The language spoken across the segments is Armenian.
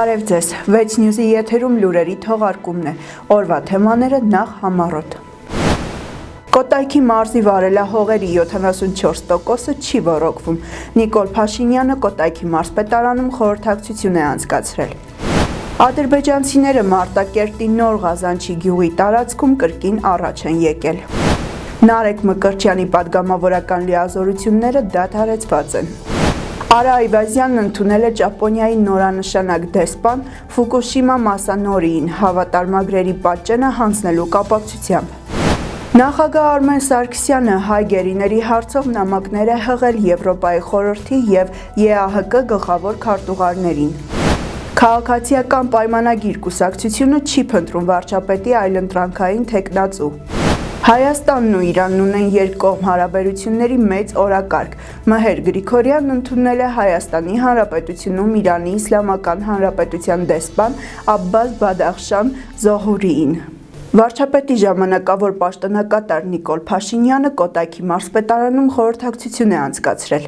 Բարև ձեզ, 6 News-ի եթերում լուրերի թողարկումն է, օրվա թեմաները նախ համառոտ։ Կոտայքի մարզի վարելահողերի 74%-ը չի ոռոգվում, Նիկոլ Փաշինյանը Կոտայքի մարզպետարանում խորհրդակցություն է անցկացրել։ Ադրբեջանցիները Մարտակերտի Նոր Ղազանչի գյուղի տարածքում կրկին առաջ են եկել։ Նարեկ Մկրտչյանի պատգամավորական լիազորությունները դադարեցված են։ Արա Այվազյանն ընդունել է Ճապոնիայի նորանշանակ դեսպան Ֆուկուշիմա Մասանորիին հավատարմագրերի պատճենը հանձնելու կապակցությամբ։ Նախագահ Արմեն Սարգսյանը հայ գերիների հարցով նամակներ է հղել Եվրոպայի խորհրդի և ԵԱՀԿ գլխավոր քարտուղարներին։ Քաղաքացիական պայմանագիր կուսակցությունը չի փնտրում վարչապետի այլընտրանքային թեկնածու։ Հայաստանն ու Իրանն ունեն երկկողմ հարաբերությունների մեծ օրակարգ։ Մհեր Գրիգորյանն ընդունել է Հայաստանի Հանրապետությունում Իրանի Իսլամական Հանրապետության դեսպան Աբբաս Բադախշան Զոհուրիին։ Վարչապետի ժամանակավոր պաշտոնակատար Նիկոլ Փաշինյանը Կոտայքի մարզպետարանում խորհրդակցություն է անցկացրել,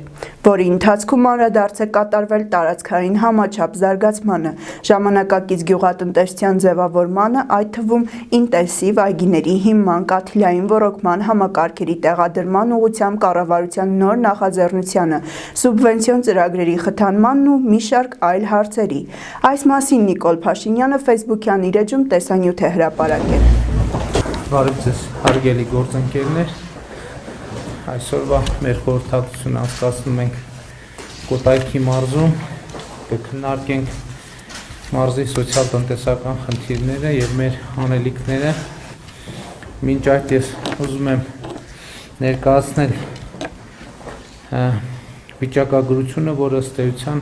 որի ընթացքում անդրադարձ է կատարվել տարածքային համաչափ զարգացմանը, ժամանակակից գյուղատնտեսության ձևավորմանը, այդ թվում ինտենսիվ այգիների հիման, կաթիլային ոռոգման համակարգերի տեղադրման ուղղությամբ կառավարության նոր նախաձեռնությանը, սուբվենցիոն ծրագրերի խթանմանն ու մի շարք այլ հարցերի։ Այս մասին Նիկոլ Փաշինյանը Facebook-յան իր էջում տեսանյութ է հրապարակել։ Բարև ձեզ, հարգելի գործընկերներ, այսօրվա մեր խորհրդակցությունը անցկացնում ենք Կոտայքի մարզում, կքննարկենք մարզի սոցիալ-տնտեսական խնդիրները և մեր անելիքները։ Մինչ այդ ես ուզում եմ ներկայացնել վիճակագրությունը, որը ըստ էության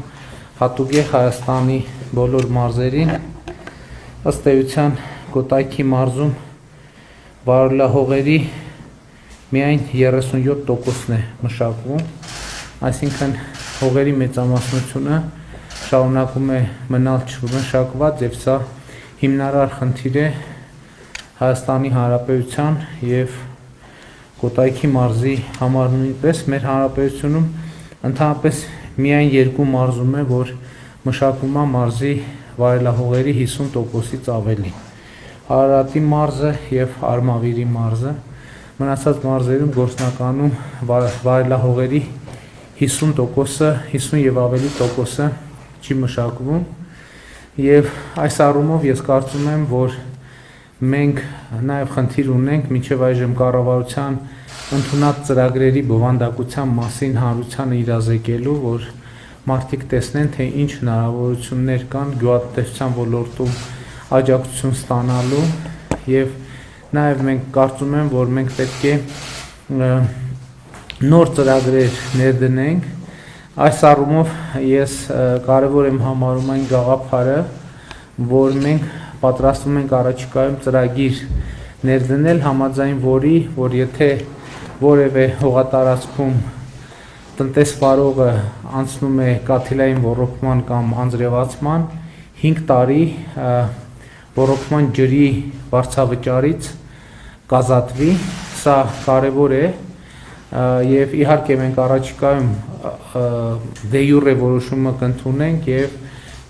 հատուկ է Հայաստանի բոլոր մարզերին, ըստ էության Կոտայքի մարզում վարելահողերի միայն 37%-ն է մշակվում, այսինքն հողերի մեծամասնությունը շարունակում է մնալ չմշակված և սա հիմնարար խնդիր է Հայաստանի Հանրապետության և Կոտայքի մարզի համար նույնպես մեր հանրապետությունում ընդհանրապես միայն երկու մարզում է, որ մշակվում է մարզի վարելահողերի 50%-ից ավելի։ Արարատի մարզը և Արմավիրի մարզը, մնացած մարզերում գործնականում վարելահողերի 50%-ը, 50 և ավելի տոկոսը չի մշակվում և այս առումով ես կարծում եմ, որ մենք նաև խնդիր ունենք մինչև այժմ կառավարության ընդունած ծրագրերի բովանդակության մասին հանրությանը իրազեկելու, որ մարդիկ տեսնեն, թե ինչ հնարավորություններ կան գյուղատնտեսության ոլորտում աջակցություն ստանալու և նաև մենք կարծում եմ, որ մենք պետք է նոր ծրագրեր ներդնենք, այս առումով ես կարևոր եմ համարում այն գաղափարը, որ մենք պատրաստվում ենք առաջիկայում ծրագիր ներդնել, համաձայն որի, որ եթե որևէ հողատարածքում տնտեսվարողը անցնում է կաթիլային ոռոգման կամ անձրևացման, 5 տարի ոռոգման ջրի վարձավճարից կազատվի, սա կարևոր է և իհարկե մենք առաջիկայում դե յուրե որոշումը կընդունենք և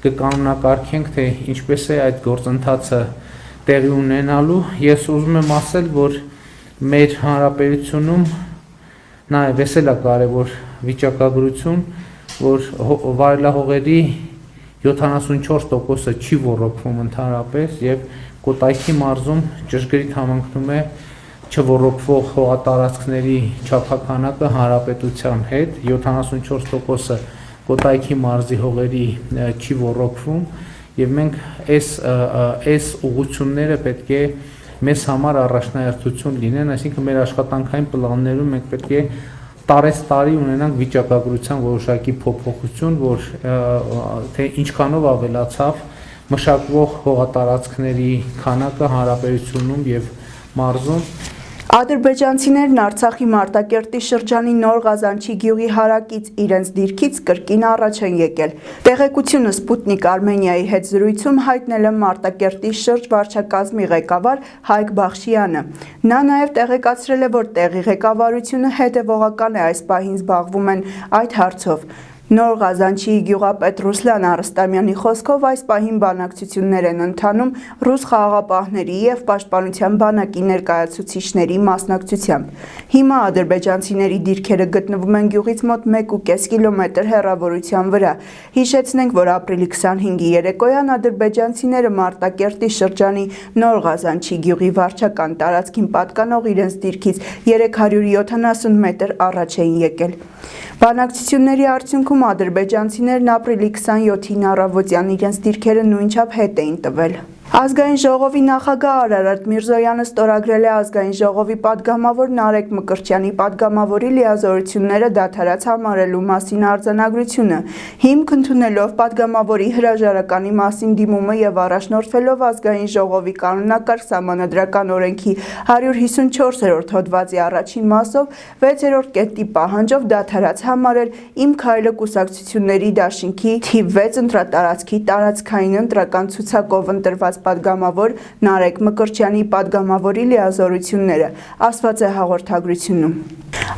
կկանոնակարգենք, թե ինչպես է այդ գործընթացը տեղի ունենալու։ Ես ուզում եմ ասել, որ մեր հանրապետությունում նաև էս էլ է կարևոր վիճակագրություն, որ վարելահողերի 74%-ը չի ոռոգվում ընդհանրապես և Կոտայքի մարզում ճշգրիտ համընկնում է չոռոգվող հողատարածքների չափաքանակը հանրապետության հետ, 74%-ը Կոտայքի մարզի հողերի չի ոռոգվում և մենք այս ուղղությունները պետք է մեզ համար առաջնահերթություն լինեն, այսինքն մեր աշխատանքային պլաններում մենք պետք է տարեցտարի ունենանք վիճակագրության որոշակի փոփոխություն, որ թե ինչքանով ավելացավ մշակվող հողատարածքների քանակը հանրապետությունում և մարզում։ Ադրբեջանցիներն Արցախի Մարտակերտի շրջանի Նոր Ղազանչի գյուղի հարակից իրենց դիրքից կրկին առաջ են եկել։ Տեղեկությունը Սպուտնիկ Արմենիայի հետ զրույցում հայտնել է Մարտակերտի շրջվարչակազմի ղեկավար Հայկ Բախշյանը։ Նա նաև տեղեկացրել է, որ տեղի ղեկավարությունը հետևողական է այս պահին զբաղվում են այդ հարցով։ Նոր Ղազանչիի գյուղապետ Ռուսլան Արստամյանի խոսքով այս պահին բանակցություններ են ընթանում ռուս խաղաղապահների և պաշտպանության բանակի ներկայացուցիչների մասնակցությամբ։ Հիմա ադրբեջանցիների դիրքերը գտնվում են գյուղից մոտ 1,5 կիլոմետր հեռավորության վրա։ Հիշեցնենք, որ ապրիլի 25-ի երեկոյան ադրբեջանցիները Մարտակերտի շրջանի Նոր Ղազանչի գյուղի վարչական տարածքին պատկանող իրենց դիրքից 370 մետր առաջ էին եկել։ Բանակցությունների արդյունքում ադրբեջանցիներն ապրիլի 27-ին առավոտյան իրենց դիրքերը նույնչափ հետ էին տվել։ Ազգային ժողովի նախագահ Արարատ Միրզոյանը ստորագրել է Ազգային ժողովի պատգամավոր Նարեկ Մկրտչյանի պատգամավորի լիազորությունները դադարած համարելու մասին արձանագրությունը, հիմք ընդունելով պատգամավորի հրաժարականի մասին դիմումը և առաջնորդվելով Ազգային ժողովի կանոնակարգ սահմանադրական օրենքի 154-րդ հոդվածի առաջին մասով 6-րդ կետի պահանջով դադարած համարել «Իմ քայլը» կուսակցությունների դաշինքի թիվ 6 ընտրատարածքի տարածքային ընտրական ցուցակով ընտրված պատգամավոր Նարեկ Մկրտչյանի պատգամավորի լիազորությունները, ասված է հաղորդագրությունում։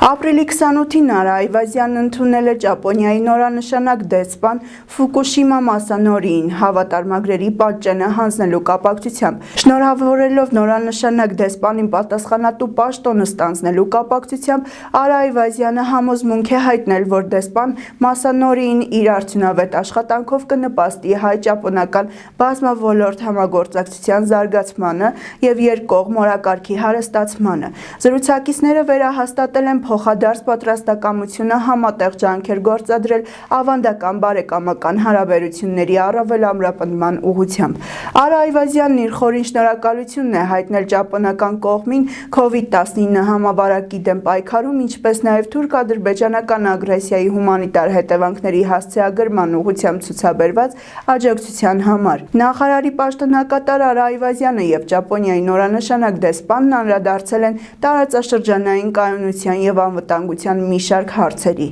Ապրիլի 28-ին Արա Այվազյանն ընդունել է Ճապոնիայի նորանշանակ դեսպան Ֆուկուշիմա Մասանորիին հավատարմագրերի պատճենը հանձնելու կապակցությամբ։ Շնորհավորելով նորանշանակ դեսպանին պատասխանատու պաշտոնը ստանձնելու կապակցությամբ Արա Այվազյանը համոզմունք է հայտնել, որ դեսպան Մասանորիին իր արդյունավետ աշխատանքով կնպաստի հայ-ճապոնական բազմաոլորտ համագործակցության զարգացմանը և երկկողմ օրակարգի հարստացմանը։ Զրուցակիցները վերահաստատել են փոխադարձ պատրաստակամությունը համատեղ ջանքեր գործադրել ավանդական բարեկամական հարաբերությունների առավել ամրապնդման ուղղությամբ։ Արա Այվազյանն իր խորին շնորհակալությունն է հայտնել ճապոնական կողմին COVID-19 համավարակի դեմ պայքարում, ինչպես նաև թուրք-ադրբեջանական ագրեսիայի հումանիտար հետևանքների հասցեագրման ուղղությամբ ցուցաբերված աջակցության համար։ Նախարարի պաշտոնակատար Արա Այվազյանը և Ճապոնիայի նորանշանակ դեսպանն անդրադարձել են տարածաշրջանային կայունության և անվտանգության մի շարք հարցերի։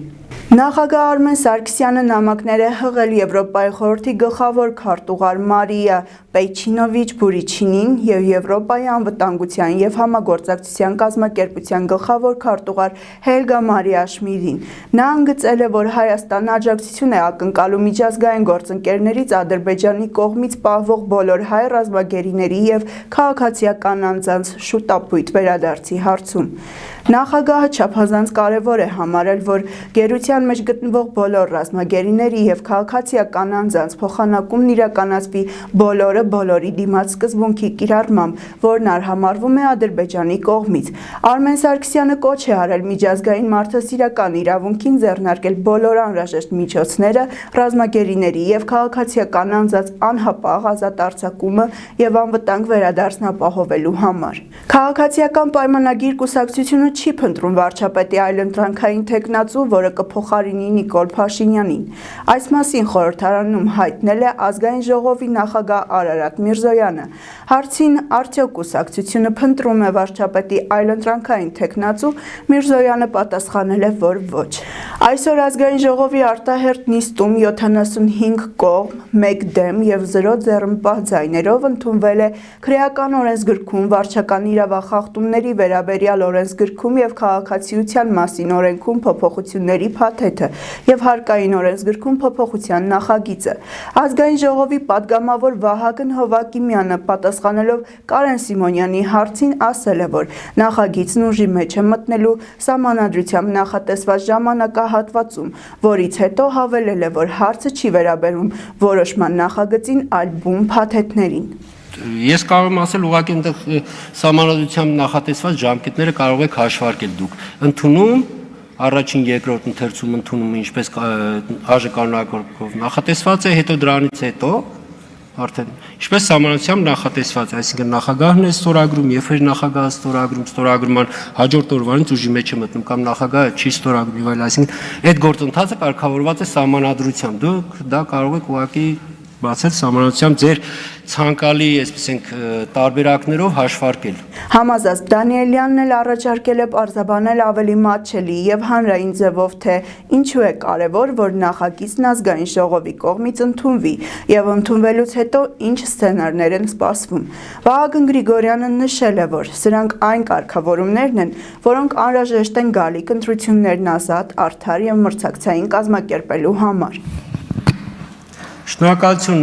Նախագահ Արմեն Սարգսյանը նամակներ է հղել Եվրոպայի խորհրդի գլխավոր քարտուղար Մարիա Պեյչինովիչ Բուրիչինին և Եվրոպայի անվտանգության և համագործակցության կազմակերպության գլխավոր քարտուղար Հելգա Մարիա Շմիդին։ Նա ընդգծել է, որ Հայաստանը աջակցություն է ակնկալում միջազգային գործընկերներից Ադրբեջանի կողմից պահվող բոլոր հայ ռազմագերիների և քաղաքացիական անձանց շուտապույտ վերադարձի հարցում։ Նախագահը չափազանց կարևոր է համարել, որ գերության մեջ գտնվող բոլոր ռազմագերիների և քաղաքացիական անձանց փոխանակումն իրականացվի բոլորը բոլորի դիմաց սկզբունքի կիրառմամբ, որն արհամարհվում է Ադրբեջանի կողմից։ Արմեն Սարգսյանը կոչ է արել միջազգային մարդասիրական իրավունքին ձեռնարկել բոլոր անհրաժեշտ միջոցները ռազմագերիների և քաղաքացիական անձանց անհապաղ ազատ արձակումը և անվտանգ վերադարձն ապահովելու համար։ Քաղաքացիական պայմանագիր կուսակցությունը չի փնտրում վարչապետի այլընտրանքային թեկնածու, որը կփոխարինի Նիկոլ Փաշինյանին։ Այս մասին խորհրդարանում հայտնել է Ազգային ժողովի նախագահ Արարատ Միրզոյանը։ Հարցին արդյոք կուսակցությունը փնտրում է վարչապետի այլընտրանքային թեկնածու, Միրզոյանը պատասխանել է, որ ոչ։ Այսօր Ազգային ժողովի արտահերթ նիստում 75 կողմ, 1 դեմ և 0 ձեռնպահ ձայներով ընդունվել է քրեական օրենսգրքում վարչական իրավախախտումների վերաբերյալ օրենսգրքում և քաղաքացիության մասին օրենքում փոփոխությունների փաթեթը և հարկային օրենսգրքում փոփոխության նախագիծը։ Ազգային ժողովի պատգամավոր Վահագն Հովակիմյանը պատասխանելով Կարեն Սիմոնյանի հարցին ասել է, որ նախագիծն ուժի մեջ է մտնելու սահմանադրությամբ նախատեսված ժամանակահատվածում, որից հետո հավելել է, որ հարցը չի վերաբերում որոշման նախագծին, այլ բուն փաթեթներին։ Ես կարող եմ ասել ուղղակի այնտեղ սահմանադրությամբ նախատեսված ժամկետները կարող եք հաշվարկել դուք։ Ընդունում առաջին երկրորդ ընթերցում ընդունումը ինչպես ԱԺ կանոնակարգով նախատեսված է, հետո դրանից հետո արդեն ինչպես սահմանադրությամբ նախատեսված է, այսինքն նախագահն է ստորագրում, երբ է նախագահը ստորագրման հաջորդ օրվանից ուժի մեջ է մտնում կամ նախագահը չի ստորագրում եւ այլ, այսինքն այդ գործընթացը կարգավորված է սահմանադրությամբ։ Դուք դա կարող եք ուղղակի բացել սահմանադրությամբ ձեր ցանկալի, այսպես տարբերակներով հաշվարկել։ Համազած Դանիելյանն էլ առաջարկել է պարզաբանել ավելի մատչելի եւ հանրային ձևով, թե ինչու է կարեւոր, որ նախագիծն ազգային ժողովի կողմից ընդունվի եւ ընդունվելուց հետո ինչ սցենարներ են սպասվում։ Վահագն Գրիգորյանը նշել է, որ սրանք այն կարգավորումներն են, որոնք անհրաժեշտ են գալիք ընտրություններն ազատ, արդար եւ մրցակցային կազմակերպելու համար։ Շնորհակալություն,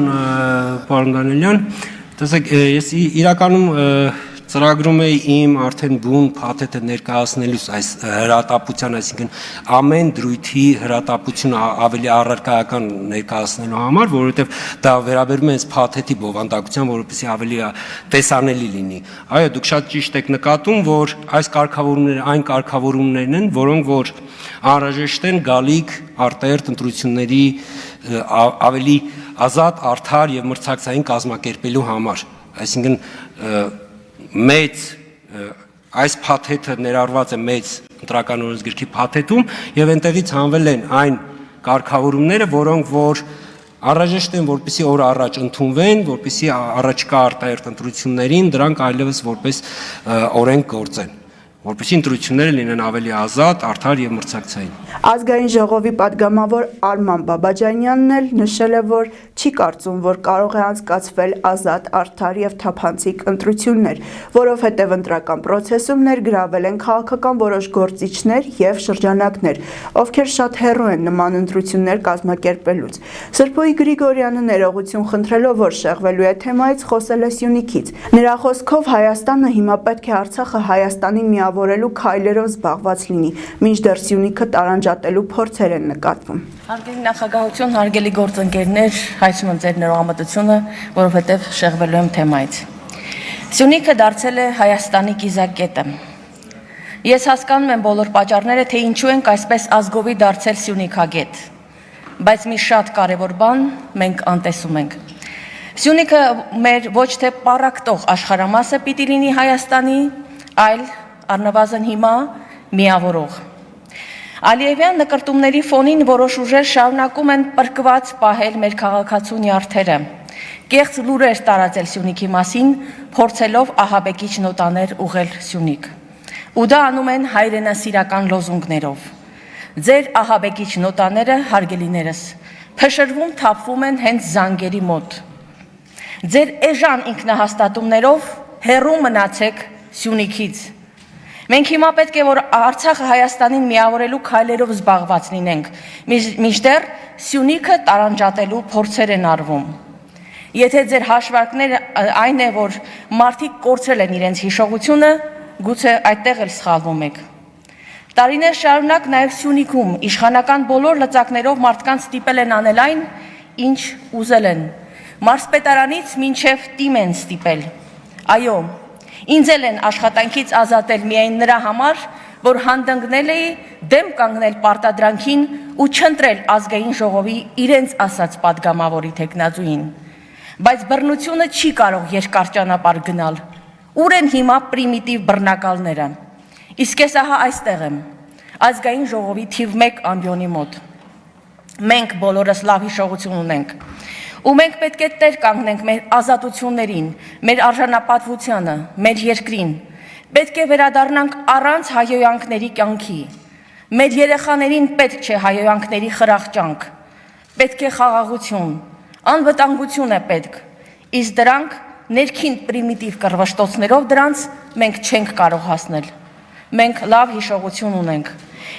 պարոն Դանիելյան։ Տեսեք, ես իրականում ծրագրում էի իմ արդեն բուն փաթեթը ներկայացնելուց այս հրատապության, այսինքն ամեն դրույթի հրատապությունը ավելի առարկայական ներկայացնելու համար, որովհետև դա վերաբերում է այս փաթեթի բովանդակության, որովհետեւ ավելի տեսանելի լինի։ Այո, դուք շատ ճիշտ եք նկատում, որ այս կարգավորումները այն կարգավորումներն են, որոնք որ անհրաժեշտ են գալիք արտահերթ ընտրությունների ավելի ազատ, արդար եւ մրցակցային կազմակերպելու համար։ Այսինքն մեծ այս փաթեթը ներառված է մեծ ընտրական օրենսգրքի փաթեթում եւ այնտեղից հանվել են այն կարգավորումները, որոնք որ անհրաժեշտ են, որպեսզի օր առաջ ընդունվեն, որպեսզի առաջկա արտահերթ ընտրություններին դրանք այլևս որպես օրենք գործեն, որպեսզի ընտրությունները լինեն ավելի ազատ, արդար եւ մրցակցային։ Ազգային ժողովի падգամավոր Արման Բաբաջանյանն էլ նշել է, որ չի կարծում, որ կարող է անցկացվել ազատ, արդար եւ թափանցիկ ընտրություններ, որովհետեւ ընտրական process-ում ներգրավել են քաղաքական որոշ գործիչներ եւ շրջանակներ, ովքեր շատ հեռու են նման ընտրություններ կազմակերպելուց։ Սրբոյի Գրիգորյանը ներողություն խնդրելով, որ շեղվելու է թեմայից, խոսել է Սյունիքից։ Նրա խոսքով Հայաստանը հիմա պետք է Արցախը Հայաստանին միավորելու քայլերով զբաղված լինի, մինչդեռ Սյունիքը տարանջատելու փորձեր են նկատվում։ Հարգելի նախագահություն, հարգելի գործընկերներ, հայցում եմ ձեր ներողամտությունը, որովհետև շեղվելու եմ թեմայից։ Սյունիքը դարձել է Հայաստանի կիզակետը։ Ես հասկանում եմ բոլոր պատճառները, թե ինչու ենք այսպես ազգովի դարձել Սյունիքագետ, բայց մի շատ կարևոր բան մենք անտեսում ենք։ Սյունիքը մեր ոչ թե պառակտող աշխարհամասը պիտի լինի Հայաստանի, այլ առնվազն հիմա միավորող։ Ալիևյան նկրտումների ֆոնին որոշ ուժեր շարունակում են պրկված պահել մեր քաղաքացու նյարդերը, կեղծ լուրեր տարածել Սյունիքի մասին, փորձելով ահաբեկիչ նոտաներ ուղղել Սյունիք։ Ու դա անում են հայրենասիրական լոզունգներով։ Ձեր ահաբեկիչ նոտաները, հարգելիներս, փշրվում թափվում են հենց զանգերի մոտ։ Ձեր էժան ինքնահաստատումներով հեռու մնացեք Սյունիքից։ Մենք հիմա պետք է որ Արցախը Հայաստանին միավորելու քայլերով զբաղված լինենք, մինչդեռ Սյունիքը տարանջատելու փորձեր են արվում։ Եթե ձեր հաշվարկները այն է, որ մարդիկ կորցրել են իրենց հիշողությունը, գուցե այդտեղ էլ սխալվում եք։ Տարիներ շարունակ նաև Սյունիքում իշխանական բոլոր լծակներով մարդկանց ստիպել են անել այն, ինչ ուզել են։ Մարզպետարանից մինչև տիմ են ստիպել։ Այո, ինձ էլ են աշխատանքից ազատել միայն նրա համար, որ հանդգնել էի դեմ կանգնել պարտադրանքին ու չընտրել ազգային ժողովի իրենց ասած падգամավորի թեկնածուին։ Բայց բռնությունը չի կարող երկար ճանապարհ գնալ։ Ուր են հիմա պրիմիտիվ բռնակալները։ Իսկ ես ահա այստեղ եմ, ազգային ժողովի թիվ 1 ամբիոնի մոտ։ Մենք բոլորս լավ հիշողություն ունենք։ Ու մենք պետք է տեր կանգնենք մեր ազատություններին, մեր արժանապատվությանը, մեր երկրին։ Պետք է վերադառնանք առանց հայհոյանքների կյանքի։ Մեր երեխաներին պետք չէ հայհոյանքների խրախճանք։ Պետք է խաղաղություն, անվտանգություն է պետք։ Իսկ դրանք ներքին պրիմիտիվ կռվշտոցներով դրանց մենք չենք կարող հասնել։ Մենք լավ հիշողություն ունենք։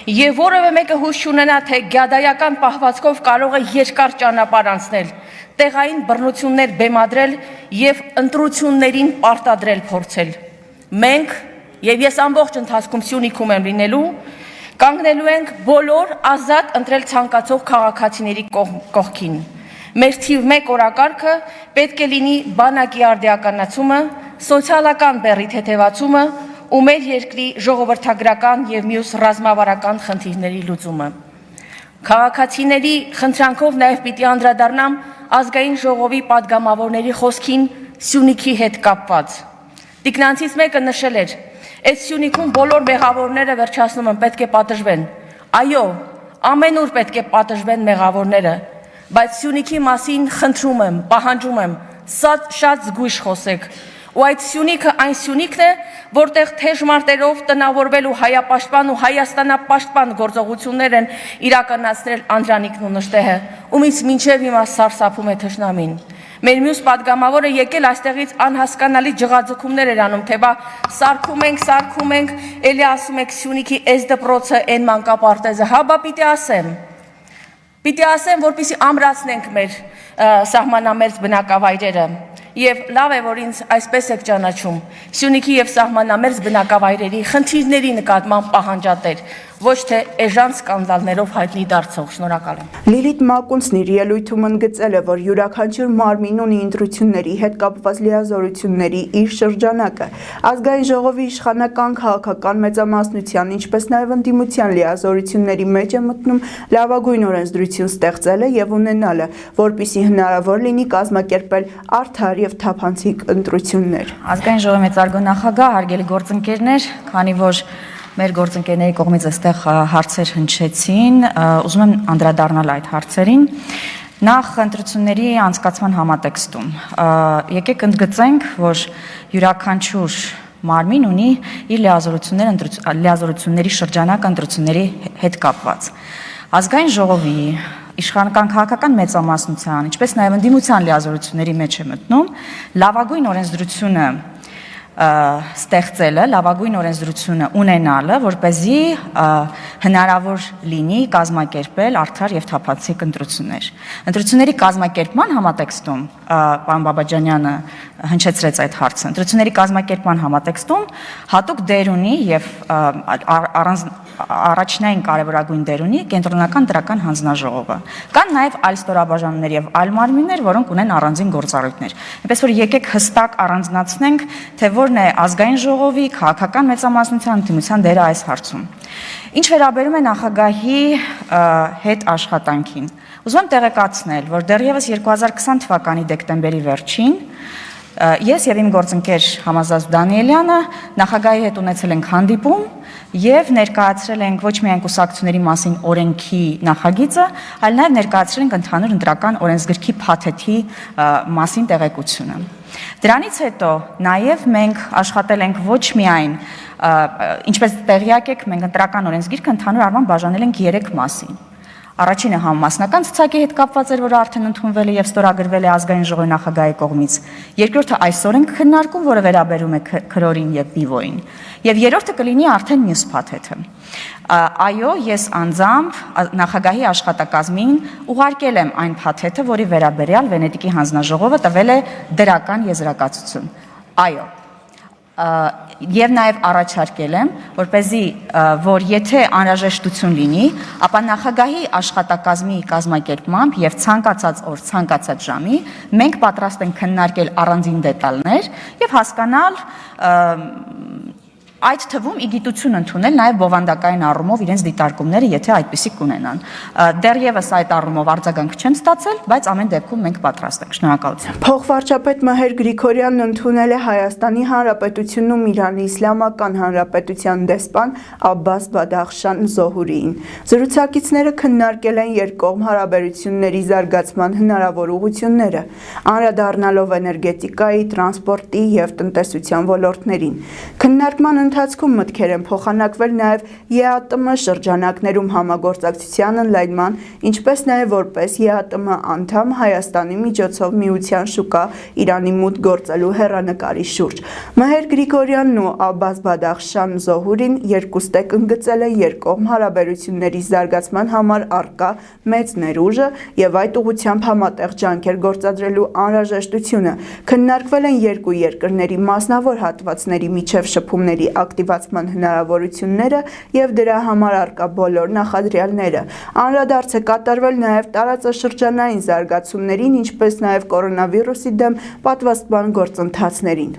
Եվ որևէ մեկը հույս չունենա, թե գյադայական պահվածքով կարող է երկար ճանապարհ անցնել, տեղային բռնություններ բեմադրել եւ ընտրություններին պարտադրել փորձել։ Մենք եւ ես ամբողջ ընթացքում Սյունիքում եմ լինելու, կանգնելու ենք բոլոր ազատ ընտրել ցանկացող քաղաքացիների կողքին։ Մեր թիվ 1 օրակարգը պետք է լինի բանակի արդիականացումը, սոցիալական բեռի թեթևացումը ու մեր երկրի ժողովրդագրական եւ մյուս ռազմավարական խնդիրների լուծումը։ Քաղաքացիների խնդրանքով նաեւ պիտի անդրադառնամ ազգային ժողովի падգամավորների խոսքին Սյունիքի հետ կապված։ Տիկնանցից մեկը նշել էր. «Այդ Սյունիքում բոլոր մեղավորները վերջացնում են, պետք է պատժվեն»։ Այո, ամենուր պետք է պատժվեն մեղավորները, բայց Սյունիքի մասին խնդրում եմ, պահանջում եմ, շատ զգույշ խոսեք։ Ու այդ Սյունիքը այն Սյունիքն է, որտեղ թեժ մարտերով տնավորվելու հայապաշտպան ու հայաստանապաշտպան գործողություններ են իրականացրել Անդրանիկն ու Նժդեհը, ումից մինչև հիմա սարսափում է թշնամին։ Մեր մյուս պատգամավորը եկել այստեղից անհասկանալի ջղաձգումներ էր անում, թե բա սարքում ենք, էլի ասում եք Սյունիքի այս դպրոցը, այն մանկապարտեզը, հա բա պիտի ասեմ, որպեսզի ամրացնենք մեր սահմանամերձ բնակավայրերը։ Եվ լավ է, որ ինձ այսպես եք ճանաչում, Սյունիքի եւ սահմանամերձ բնակավայրերի խնդիրների նկատմամբ պահանջատեր, ոչ թե էժան սկանդալներով հայտնի դարձող։ Շնորհակալ եմ։ Լիլիթ Մակունցն իր ելույթում ընդգծել է, որ յուրաքանչյուր մարմին ունի ընտրությունների հետ կապված լիազորությունների իր շրջանակը։ Ազգային ժողովի իշխանական քաղաքական մեծամասնության, ինչպես նաև ընդդիմության լիազորությունների մեջ է մտնում լավագույն օրենսդրություն ստեղծելը եւ ունենալը, որպիսի հնարավոր լինի կազմակերպել արդար եւ թափանցիկ ընտրություններ։ Ազգային ժողովի մեծարգո նախագահ, հարգելի գործընկերներ, քանի որ մեր գործընկերների կողմից այստեղ հարցեր հնչեցին, ուզում եմ անդրադառնալ այդ հարցերին։ Նախ ընտրությունների անցկացման համատեքստում եկեք ընդգծենք, որ յուրաքանչյուր մարմին ունի իր լիազորությունների շրջանակ ընտրությունների հետ կապված։ Ազգային ժողովի իշխանական քաղաքական մեծամասնության, ինչպես նաև ընդդիմության լիազորությունների մեջ է մտնում լավագույն օրենսդրությունը ստեղծելը, լավագույն օրենսդրությունը ունենալը, որպեսզի հնարավոր լինի կազմակերպել արդար եւ թափանցիկ ընտրություններ։ Ընտրությունների կազմակերպման համատեքստում պարոն Բաբաջանյանը հնչեցրեց այդ հարցը։ Ընտրությունների կազմակերպման համատեքստում հատուկ դեր ունի եւ առաջնային կարևորագույն դեր ունի կենտրոնական դրական հանձնաժողովը։ Կան նաև այլ ստորաբաժանումներ եւ այլ մարմիններ, որոնք ունեն առանձին գործառույթներ։ Այնպես որ եկեք հստակ առանձնացնենք, թե որն է ազգային ժողովի քաղաքական մեծամասնության ընդդիմության դերը այս հարցում։ Ինչ վերաբերում է նախագահի հետ աշխատանքին, ուզում եմ տեղեկացնել, որ դեռևս 2020 թվականի դեկտեմբերի վերջին ես եւ իմ գործընկեր Համազազու Դանիելյանը նախագահի հետ ունեցել ենք հանդիպում եւ ներկայացրել ենք ոչ միայն կուսակցությունների մասին օրենքի նախագիծը, այլ նաեւ ներկայացրել ենք ընդհանուր ընտրական օրենսգրքի փաթեթի մասին տեղեկությունը։ Դրանից հետո նաեւ մենք աշխատել ենք ոչ միայն, ինչպես տեղյակ եք, մենք ընտրական օրենսգիրքը ընդհանուր առմամբ բաժանել ենք 3 մասի։ Առաջինը համամասնական ցուցակի հետ կապված էր, որը արդեն ընդունվել է եւ ստորագրվել է ազգային ժողովի նախագահի կողմից։ Երկրորդը այսօր ենք քննարկում, որը վերաբերում է քրորին եւ բիվոյին։ Եվ երրորդը կլինի արդեն մյուս փաթեթը։ Այո, ես անձամբ նախագահի աշխատակազմին ուղարկել եմ այն փաթեթը, որի վերաբերյալ Վենետիկի հանձնաժողովը տվել է դրական եզրակացություն։ Այո, եւ նաեւ առաջարկել եմ, որպեսզի որ եթե անհրաժեշտություն լինի, ապա նախագահի աշխատակազմի կազմակերպմամբ եւ ցանկացած օր, ցանկացած ժամի մենք պատրաստ ենք քննարկել առանձին դետալներ եւ հասկանալ այդ թվում իգիտություն ընդունել նաև բովանդակային առումով իրենց դիտարկումները, եթե այդպիսի կունենան։ Դեռևս այդ առումով արձագանք չեմ ստացել, բայց ամեն դեպքում մենք պատրաստ ենք։ Շնորհակալություն։ Փոխվարչապետ Մհեր Գրիգորյանն ընդունել է Հայաստանի Հանրապետությունում Իրանի Իսլամական Հանրապետության դեսպան Աբբաս Բադախշան Զոհուրիին։ Զրուցակիցները քննարկել են երկկողմ հարաբերությունների զարգացման հնարավոր ուղղությունները, անդրադառնալով էներգետիկայի, տրանսպորտի եւ տնտեսության ոլորտներին։ Քննարկման ընթացքում մտքեր են փոխանակվել նաև ԵԱՏՄ շրջանակներում համագործակցության ընդլայնման, ինչպես նաև որպես ԵԱՏՄ անդամ Հայաստանի միջոցով միության շուկա Իրանի մուտք գործելու հեռանկարի շուրջ։ Մհեր Գրիգորյանն ու Աբբաս Բադախշան Զոհուրին երկուստեք ընդգծել են երկկողմ հարաբերությունների զարգացման համար առկա մեծ ներուժը եւ այդ ուղղությամբ համատեղ ջանքեր գործադրելու անհրաժեշտությունը։ Քննարկվել են երկու երկրների մասնավոր հատվածների միջև շփումների ակտիվացման հնարավորությունները եւ դրա համար առկա բոլոր նախադրյալները։ Անդրադարձ է կատարվել նաեւ տարածաշրջանային զարգացումներին, ինչպես նաեւ կորոնավիրուսի դեմ պատվաստման գործընթացներին։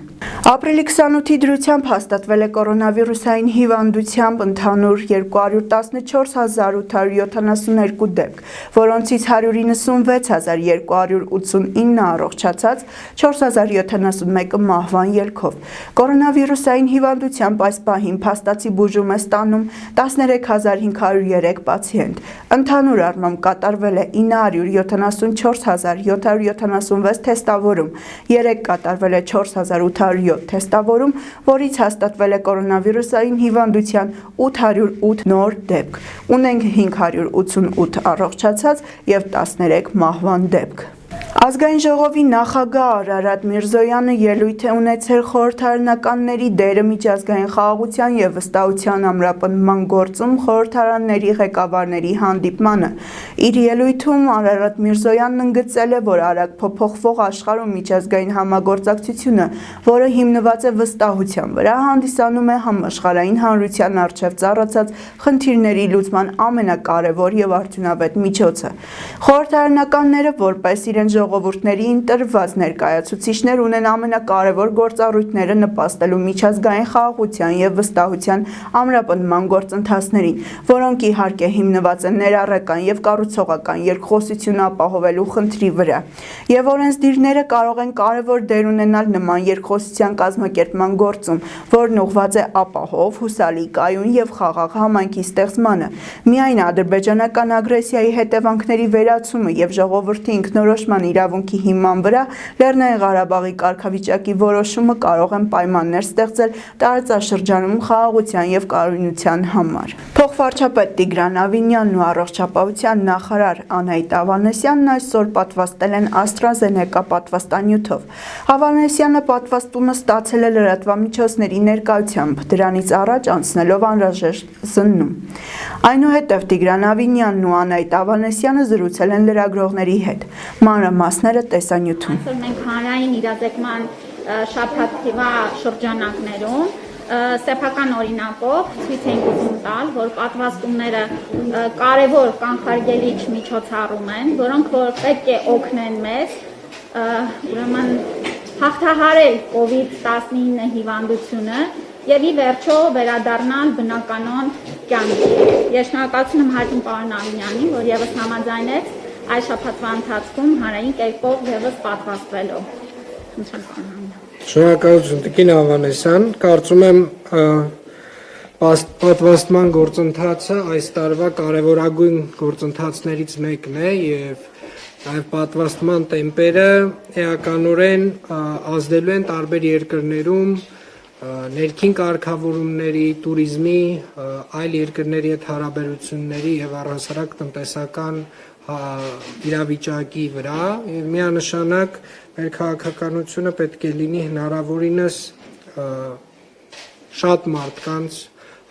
Ապրիլի 28-ի դրությամբ հաստատվել է կորոնավիրուսային հիվանդությամբ ընդհանուր 214,872 դեպք, որոնցից 196,289 առողջացած, 4,071-ը մահվան ելքով։ Կորոնավիրուսային հիվանդությամբ այս պահին փաստացի բուժում է ստանում 13,503 պացիենտ։ Ընդհանուր առմամբ կատարվել է 974,776 թեստավորում, 3 կատարվել է 4,807 թեստավորում, որից հաստատվել է կորոնավիրուսային հիվանդության 808 նոր դեպք։ Ունենք 588 առողջացած եւ 13 մահվան դեպք։ Ազգային ժողովի նախագահ Արարատ Միրզոյանը ելույթ է ունեցել խորհրդարանականների դերը միջազգային խաղաղության եւ վստահության ամրապնդման գործում խորհրդարանների ղեկավարների հանդիպմանը։ Իր ելույթում Արարատ Միրզոյանն ընդգծել է, որ արագ փոփոխվող աշխարհում միջազգային համագործակցությունը, որը հիմնված է վստահության վրա, հանդիսանում է համաշխարհային հանրության առջև ծառացած խնդիրների լուծման ամենակարևոր եւ արդյունավետ միջոցը։ Խորհրդարանականները, որպես իրենց ժողովուրդների ընտրված ներկայացուցիչներ ունեն ամենակարևոր գործառույթները նպաստելու միջազգային խաղաղության եւ վստահության ամրապնդման գործընթացներին, որոնք իհարկե հիմնված են ներառական եւ կառուցողական երկխոսություն ապահովելու խնդրի վրա, եւ օրենսդիրները կարող են կարևոր դեր ունենալ նման երկխոսության կազմակերպման գործում, որն ուղղված է ապահով, հուսալի, կայուն եւ խաղաղ համայնքի ստեղծմանը։ Միայն ադրբեջանական ագրեսիայի հետևանքների վերացումը եւ ժողովրդի ինքնորոշման իրավունքի հիման վրա Լեռնային Ղարաբաղի կարգավիճակի որոշումը կարող են պայմաններ ստեղծել տարածաշրջանում խաղաղության եւ կայունության համար։ Փոխվարչապետ Տիգրան Ավինյանն ու առողջապահության նախարար Անահիտ Ավանեսյանն այսօր պատվաստել են AstraZeneca պատվաստանյութով։ Ավանեսյանը պատվաստումը ստացել է լրատվամիջոցների ներկայությամբ, դրանից առաջ անցնելով անհրաժեշտ զննում։ Այնուհետև Տիգրան Ավինյանն ու Անահիտ Ավանեսյանը զրուցել են լրագրողների հետ։ Մանրամասները տեսանյութում։ Այսօր մենք հանրային իրազեկման շաբաթվա շրջանակներում սեփական օրինակով ցույց ենք ուզում տալ, որ պատվաստումները կարևոր կանխարգելիչ միջոցառում են, որոնք որ պետք է օգնեն մեզ ուրեմն հաղթահարել COVID-19 հիվանդությունը եւ ի վերջո վերադառնալ բնականon կյանքի։ Ես շնորհակալություն եմ հայտնում պարոն Ավինյանին, որ եւս համաձայնեց այս շաբաթվա ընթացքում հանրային կերպով եւս պատվաստվելով։ Շնորհակալություն Տիկին Ավանեսյան, կարծում եմ պատվաստման գործընթացը այս տարվա կարևորագույն գործընթացներից մեկն է եւ այլ պատվաստման տեմպերը էականորեն ազդելու են տարբեր երկրներում ներքին կարգավորումների, туриզմի, այլ երկրների հետ հարաբերությունների եւ առհասարակ տնտեսական իրավիճակի վրա եւ միանշանակ մեր քաղաքականությունը պետք է լինի հնարավորինս շատ մարդկանց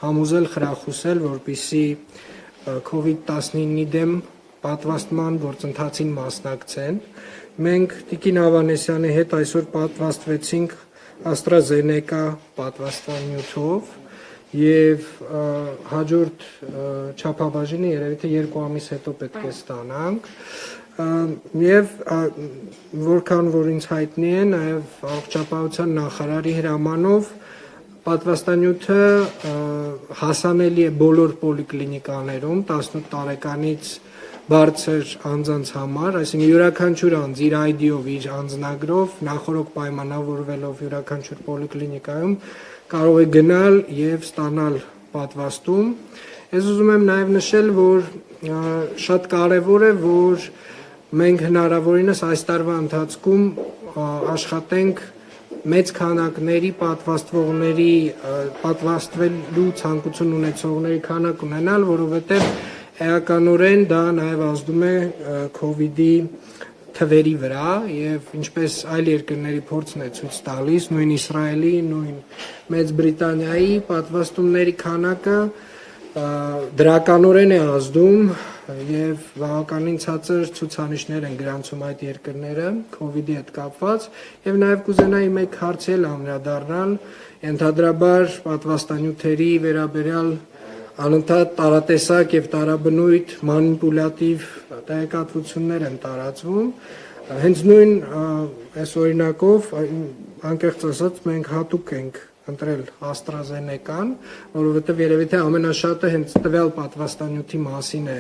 համոզել, խրախուսել, որպեսզի COVID-19-ի դեմ պատվաստման գործընթացին մասնակցեն։ Մենք Տիկին Ավանեսյանի հետ այսօր պատվաստվեցինք AstraZeneca պատվաստանյութով եւ հաջորդ չափաբաժինը երևի թե 2 ամիս հետո պետք է ստանանք եւ որքան որ ինձ հայտնի է նաեւ առողջապահության նախարարի հրամանով պատվաստանյութը հասանելի է բոլոր պոլիկլինիկաներում 18 տարեկանից բարձր անձանց համար, այսինքն յուրաքանչյուր անձ իր ID-ով, իր անձնագրով, նախորդ պայմանավորվելով յուրաքանչյուր պոլիկլինիկայում կարող է գնալ եւ ստանալ պատվաստում։ Ես ուզում եմ նաեւ նշել, որ շատ կարեւոր է, որ մենք հնարավորինս այս տարվա ընթացքում աշխատենք մեծ քանակների պատվաստվողների պատվաստվելու ցանկություն ունեցողների քանակ ունենալ, որովհետեւ էականորեն դա նաեւ ազդում է COVID-ի թվերի վրա եւ ինչպես այլ երկրների փորձն է ցույց տալիս, նույն Իսրայելի, նույն Մեծ Բրիտանիայի պատվաստումների քանակը դրականորեն է ազդում եւ բավականին ցածր ցուցանիշներ են գրանցում այդ երկրները COVID-ի հետ կապված եւ նաեւ կուզենայի մեկ հարցի էլ անդրադառնալ, ընդհանրաբար պատվաստանյութերի վերաբերյալ անընդհատ տարատեսակ եւ տարաբնույթ մանիպուլատիվ տեղեկատվություններ են տարածվում, Հենց նույն այս օրինակով անկեղծ ասած մենք հատուկ ենք ընտրել AstraZeneca-ն, որովհետև երևի թե ամենաշատը հենց տվյալ պատվաստանյութի մասին է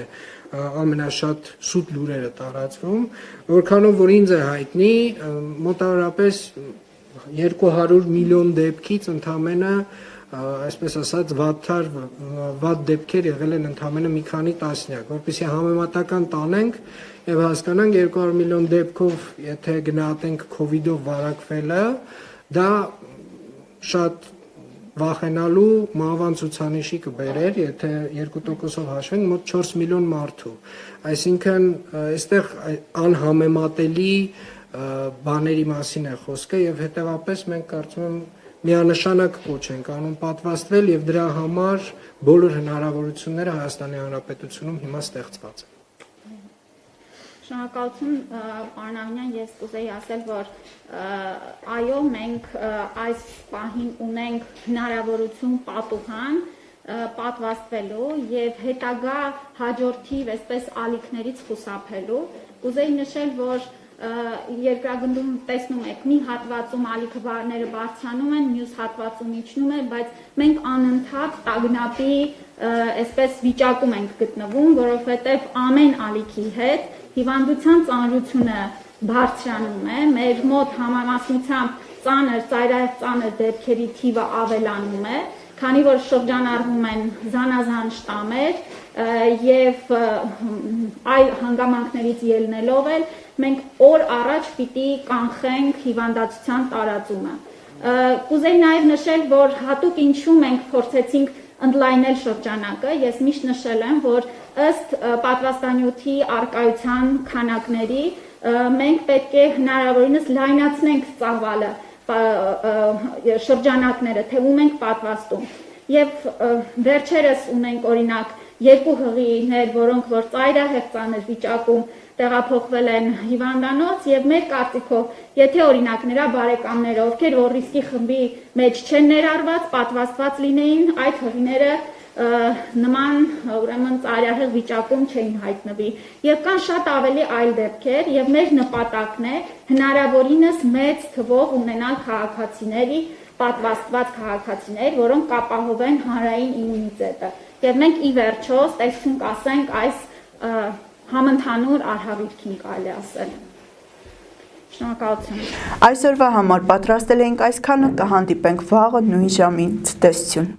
ամենաշատ շուտ լուրերը տարածվում, որքանով որ ինձ է հայտնի, մոտավորապես 200 միլիոն դեպքից ընդամենը այսպես ասած վատ դեպքեր եղել են ընդամենը մի քանի տասնյակ, որպեսզի համեմատական տանենք եւ հասկանանք 200 միլիոն դեպքով, եթե գնահատենք COVID-ով վարակվելը, դա շատ վախենալու մահվան ցուցանիշի կբերեր, եթե 2%-ով հաշվենք մոտ 4 միլիոն մարդու։ Այսինքն, այստեղ անհամեմատելի բաների մասին է խոսքը եւ հետեւապես մենք կարծում եմ միանշանակ կոչ ենք անում պատվաստվել եւ դրա համար բոլոր հնարավորությունները Հայաստանի Հանրապետությունում հիմա ստեղծված են։ Շնորհակալություն պարոն Ավինյան, ես կուզեի ասել, որ այո, մենք այս պահին ունենք հնարավորություն պատուհան պատվաստվելու եւ հետագա հաջորդիվ այսպես ալիքներից խուսափելու։ Կուզեի նշել, որ երկրագնդում տեսնում եք մի հատվածում ալիքները բարձրանում են, մյուս հատվածում իջնում են, բայց մենք անընդհատ տագնապի այսպես վիճակում ենք գտնվում, որովհետև ամեն ալիքի հետ հիվանդության ծանրությունը բարձրանում է, մեր մոտ համամասնությամբ ծայրահեղ դեպքերի թիվը ավելանում է, քանի որ շրջանառվում են զանազան շտամեր եւ այլ հանգամանքներից ելնելով էլ մենք օր առաջ պիտի կանխենք հիվանդացության տարածումը։ Կուզեի նաև նշել, որ հատուկ ինչու մենք փորձեցինք ընդլայնել շրջանակը, ես միշտ նշել եմ, որ ըստ պատվաստանյութի առկայության քանակների մենք պետք է հնարավորինս լայնացնենք ծավալը շրջանակները, թե ում ենք պատվաստում։ Եվ վերջերս ունենք օրինակ երկու հղիներ, որոնք որ ծայրահեղ ծանր վիճակում տեղափոխվել են հիվանդանոց եւ մեր կարծիքով, եթե օրինակ նրա բարեկամները, ովքեր որ ռիսկի խմբի մեջ չեն ներառված, պատվաստված լինեին, այդ հղիները նման ուրեմն ծայրահեղ վիճակում չէին հայտնվի եւ կան շատ ավելի այլ դեպքեր եւ մեր նպատակն է հնարավորինս մեծ թվով ունենալ քաղաքացիների պատվաստված քաղաքացիներ, որոնք կապահովեն հանրային իմունիտետը եւ մենք ի վերջո ստեղծենք ասենք այս համընդհանուր արհավիրքին կարելի ասել։ Շնորհակալություն։ Այսօրվա համար պատրաստել էինք այսքանը, կհանդիպենք վաղը նույն ժամին։ Ցտեսություն։